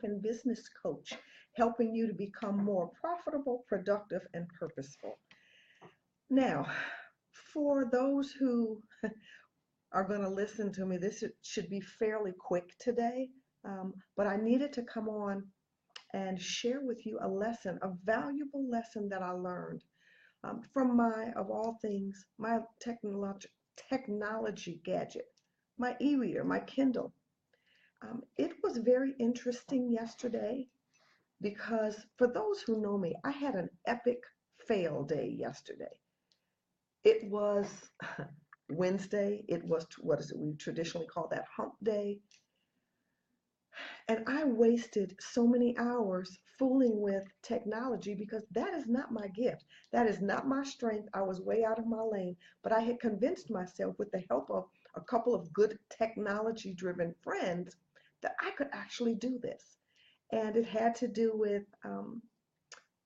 and business coach, helping you to become more profitable, productive, and purposeful. Now, for those who are going to listen to me, this should be fairly quick today, but I needed to come on and share with you a lesson, a valuable lesson that I learned from my, of all things, my technology gadget, my e-reader, my Kindle. It was very interesting yesterday because for those who know me, I had an epic fail day yesterday. It was Wednesday. It was, what is it, we traditionally call that hump day. And I wasted so many hours fooling with technology because that is not my gift. That is not my strength. I was way out of my lane, but I had convinced myself with the help of a couple of good technology-driven friends that I could actually do this. And it had to do with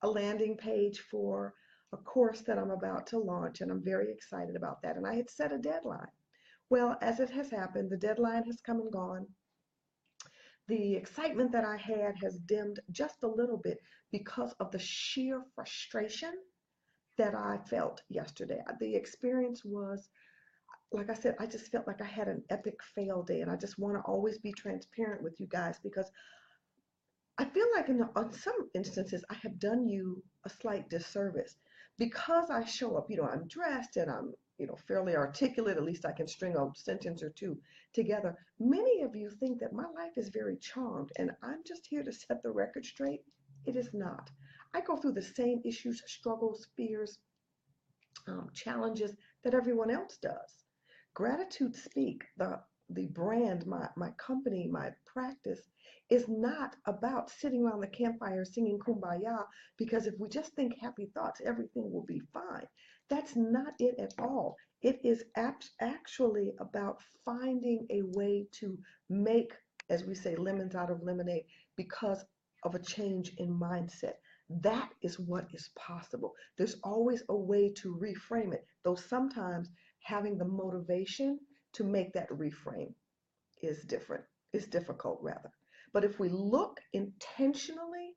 a landing page for a course that I'm about to launch, and I'm very excited about that. And I had set a deadline. Well, as it has happened, the deadline has come and gone. The excitement that I had has dimmed just a little bit because of the sheer frustration that I felt yesterday. The experience was, like I said, I just felt like I had an epic fail day, and I just want to always be transparent with you guys because I feel like on some instances I have done you a slight disservice because I show up, I'm dressed and I'm, fairly articulate, at least I can string a sentence or two together. Many of you think that my life is very charmed and I'm just here to set the record straight. It is not. I go through the same issues, struggles, fears, challenges that everyone else does. GratitudeSpeak, the brand, my company, my practice, is not about sitting around the campfire singing kumbaya because if we just think happy thoughts, everything will be fine. That's not it at all. It is actually about finding a way to make, as we say, lemons out of lemonade because of a change in mindset. That is what is possible. There's always a way to reframe it, though sometimes having the motivation to make that reframe is difficult rather. But if we look intentionally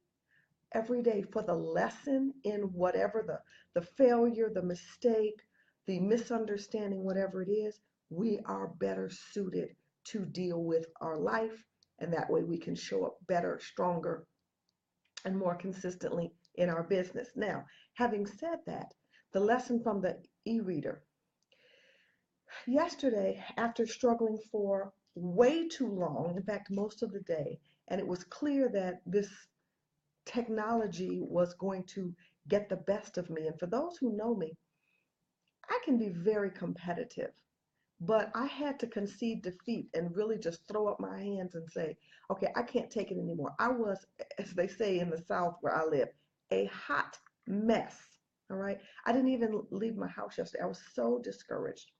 every day for the lesson in whatever the failure, the mistake, the misunderstanding, whatever it is, we are better suited to deal with our life, and that way we can show up better, stronger, and more consistently in our business. Now, having said that, the lesson from the e-reader. Yesterday, after struggling for way too long, in fact, most of the day, and it was clear that this technology was going to get the best of me. And for those who know me, I can be very competitive, but I had to concede defeat and really just throw up my hands and say, okay, I can't take it anymore. I was, as they say in the South where I live, a hot mess. All right. I didn't even leave my house yesterday. I was so discouraged.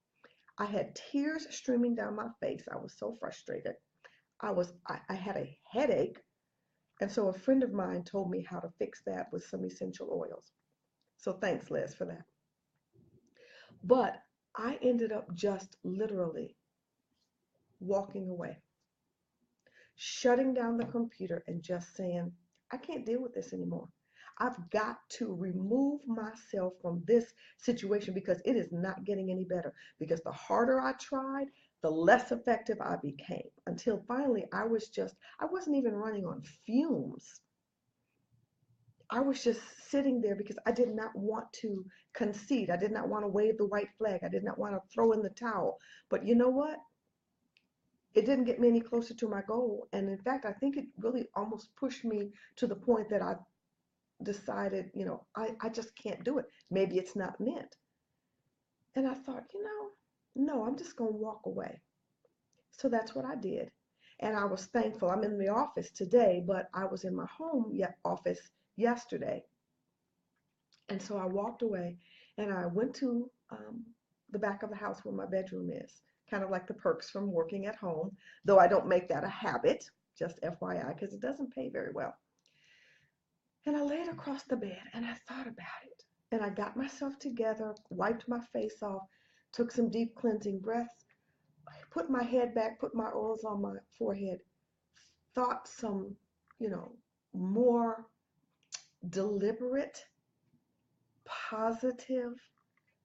I had tears streaming down my face. I was so frustrated. I had a headache. And so a friend of mine told me how to fix that with some essential oils. So thanks, Liz, for that. But I ended up just literally walking away, shutting down the computer and just saying, I can't deal with this anymore. I've got to remove myself from this situation because it is not getting any better. Because the harder I tried, the less effective I became until finally I wasn't even running on fumes. I was just sitting there because I did not want to concede. I did not want to wave the white flag. I did not want to throw in the towel. But you know what? It didn't get me any closer to my goal. And in fact, I think it really almost pushed me to the point that I decided, I just can't do it. Maybe it's not meant. And I thought, no, I'm just going to walk away. So that's what I did. And I was thankful. I'm in the office today, but I was in my home office yesterday. And so I walked away and I went to the back of the house where my bedroom is, kind of like the perks from working at home, though I don't make that a habit, just FYI, because it doesn't pay very well. And I laid across the bed and I thought about it. And I got myself together, wiped my face off, took some deep cleansing breaths, put my head back, put my oils on my forehead, thought some, you know, more deliberate, positive,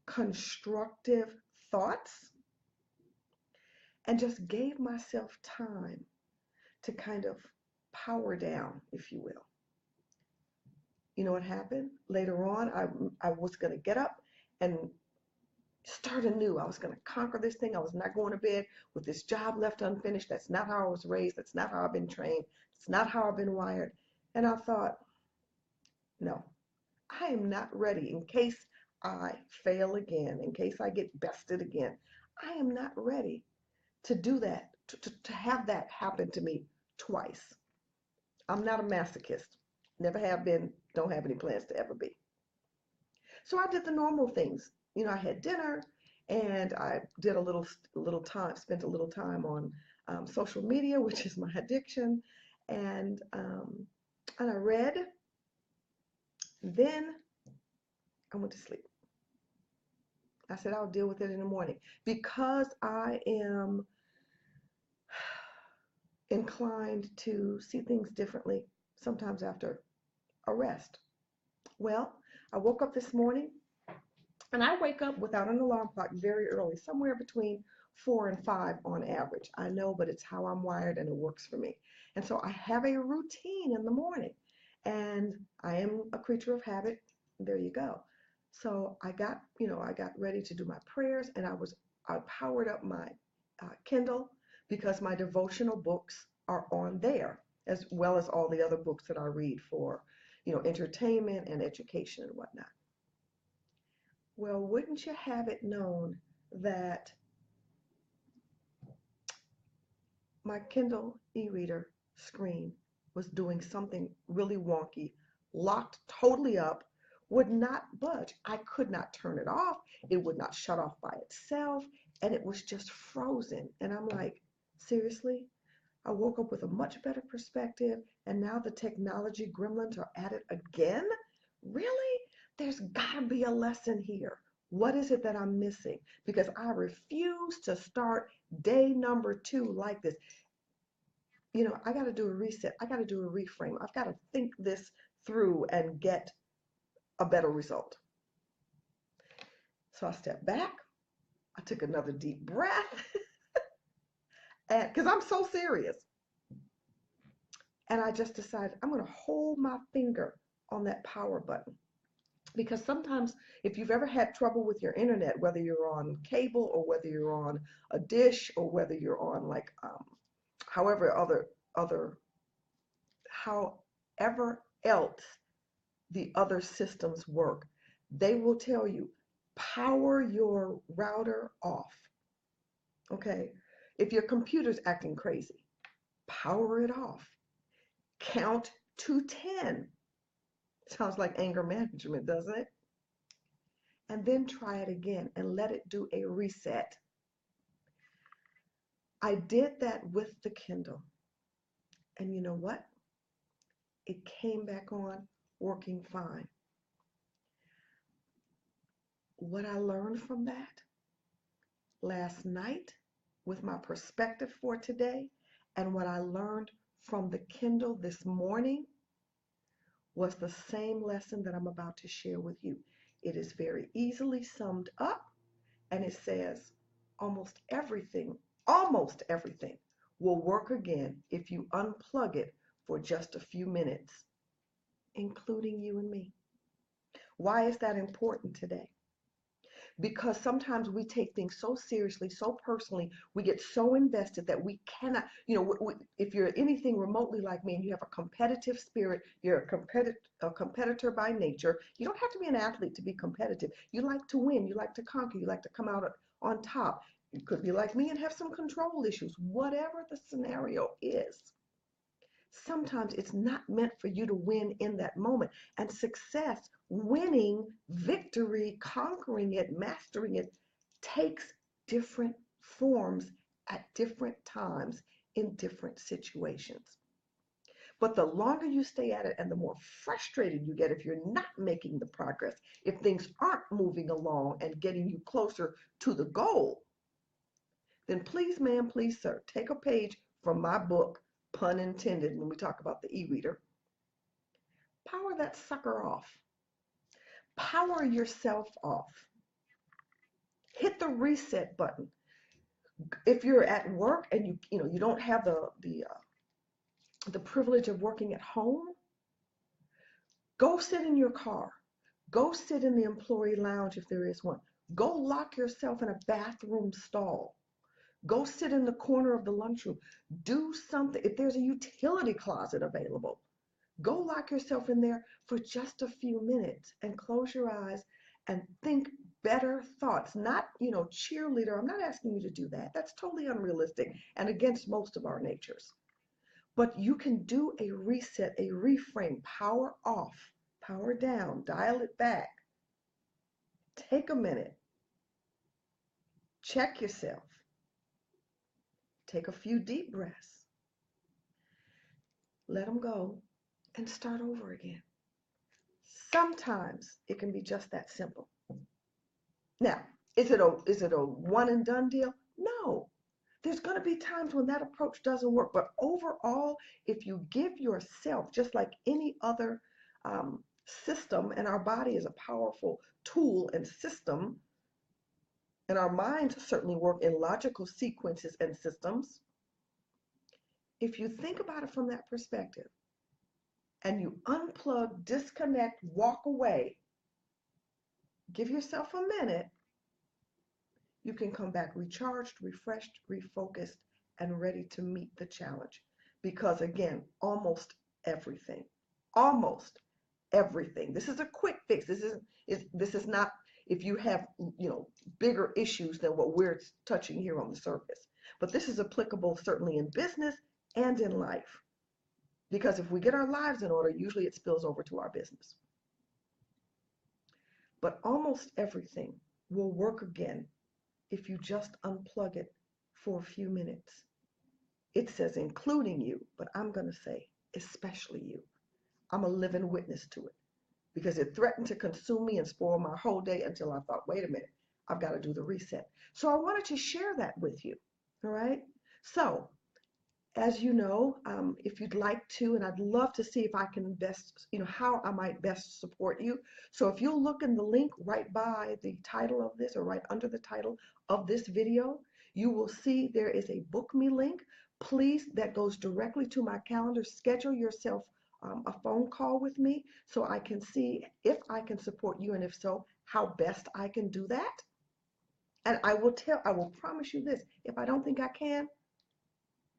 constructive thoughts, and just gave myself time to kind of power down, if you will. You know what happened? Later on, I was going to get up and start anew. I was going to conquer this thing. I was not going to bed with this job left unfinished. That's not how I was raised. That's not how I've been trained. It's not how I've been wired. And I thought, no, I am not ready in case I fail again, in case I get bested again. I am not ready to do that, to have that happen to me twice. I'm not a masochist. Never have been, don't have any plans to ever be. So I did the normal things. You know, I had dinner and I did a little time, spent a little time on social media, which is my addiction, and I read. Then I went to sleep. I said I'll deal with it in the morning because I am inclined to see things differently sometimes after a rest. Well, I woke up this morning, and I wake up without an alarm clock very early, somewhere between 4 and 5 on average. I know, but it's how I'm wired and it works for me. And so I have a routine in the morning, and I am a creature of habit. There you go. So I got ready to do my prayers, and I powered up my Kindle because my devotional books are on there, as well as all the other books that I read for, entertainment and education and whatnot. Well, wouldn't you have it known that my Kindle eReader screen was doing something really wonky, locked totally up, would not budge. I could not turn it off. It would not shut off by itself, and it was just frozen. And I'm like, seriously? I woke up with a much better perspective, and now the technology gremlins are at it again? Really? There's got to be a lesson here. What is it that I'm missing? Because I refuse to start day number 2 like this. I got to do a reset. I got to do a reframe. I've got to think this through and get a better result. So I stepped back. I took another deep breath, and because I'm so serious. And I just decided I'm going to hold my finger on that power button. Because sometimes, if you've ever had trouble with your internet, whether you're on cable or whether you're on a dish or whether you're on however else the other systems work, they will tell you, power your router off. Okay? If your computer's acting crazy, power it off. Count to 10. Sounds like anger management, doesn't it? And then try it again and let it do a reset. I did that with the Kindle. And you know what? It came back on working fine. What I learned from that last night with my perspective for today, and what I learned from the Kindle this morning, was the same lesson that I'm about to share with you. It is very easily summed up, and it says almost everything will work again if you unplug it for just a few minutes, including you and me. Why is that important today? Because sometimes we take things so seriously, so personally, we get so invested that we cannot, if you're anything remotely like me and you have a competitive spirit, you're a competitor by nature. You don't have to be an athlete to be competitive. You like to win, you like to conquer, you like to come out on top. You could be like me and have some control issues, whatever the scenario is. Sometimes it's not meant for you to win in that moment. And success, winning, victory, conquering it, mastering it, takes different forms at different times in different situations. But the longer you stay at it and the more frustrated you get if you're not making the progress, if things aren't moving along and getting you closer to the goal, then please, ma'am, please, sir, take a page from my book, pun intended when we talk about the e-reader. Power that sucker off. Power yourself off. Hit the reset button. If you're at work and you don't have the privilege of working at home, go sit in your car. Go sit in the employee lounge if there is one. Go lock yourself in a bathroom stall. Go sit in the corner of the lunchroom. Do something. If there's a utility closet available, go lock yourself in there for just a few minutes and close your eyes and think better thoughts. Not, cheerleader. I'm not asking you to do that. That's totally unrealistic and against most of our natures. But you can do a reset, a reframe, power off, power down, dial it back. Take a minute. Check yourself. Take a few deep breaths. Let them go and start over again. Sometimes it can be just that simple. Now, is it a one and done deal? No. There's going to be times when that approach doesn't work. But overall, if you give yourself, just like any other system, and our body is a powerful tool and system, and our minds certainly work in logical sequences and systems. If you think about it from that perspective, and you unplug, disconnect, walk away, give yourself a minute, you can come back recharged, refreshed, refocused, and ready to meet the challenge. Because again, almost everything, this is a quick fix. This is not if you have, bigger issues than what we're touching here on the surface. But this is applicable certainly in business and in life. Because if we get our lives in order, usually it spills over to our business. But almost everything will work again if you just unplug it for a few minutes. It says including you, but I'm going to say especially you. I'm a living witness to it because it threatened to consume me and spoil my whole day until I thought, wait a minute, I've got to do the reset. So I wanted to share that with you. All right. So as you know, if you'd like to, and I'd love to see if I can best, how I might best support you. So if you'll look in the link right by the title of this or right under the title of this video, you will see there is a book me link. Please, that goes directly to my calendar. Schedule yourself a phone call with me so I can see if I can support you, and if so, how best I can do that. And I will promise you this, if I don't think I can,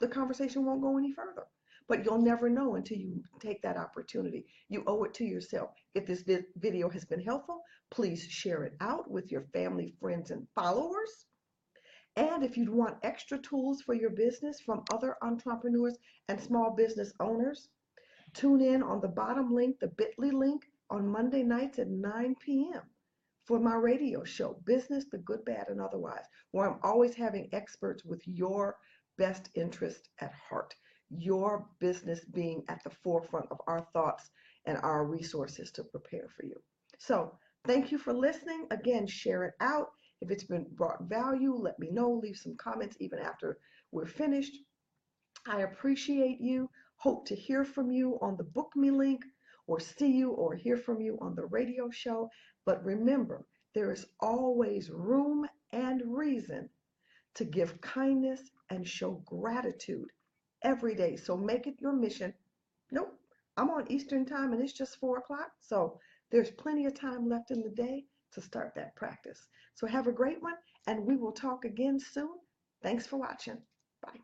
the conversation won't go any further. But you'll never know until you take that opportunity. You owe it to yourself. If this video has been helpful, please share it out with your family, friends, and followers. And if you'd want extra tools for your business from other entrepreneurs and small business owners, tune in on the bottom link, the bit.ly link, on Monday nights at 9 p.m. for my radio show, Business, the Good, Bad, and Otherwise, where I'm always having experts with your best interest at heart, your business being at the forefront of our thoughts and our resources to prepare for you. So thank you for listening. Again, share it out. If it's been brought value, let me know. Leave some comments even after we're finished. I appreciate you. Hope to hear from you on the Book Me link, or see you or hear from you on the radio show. But remember, there is always room and reason to give kindness and show gratitude every day. So make it your mission. Nope, I'm on Eastern time and it's just 4 o'clock. So there's plenty of time left in the day to start that practice. So have a great one, and we will talk again soon. Thanks for watching. Bye.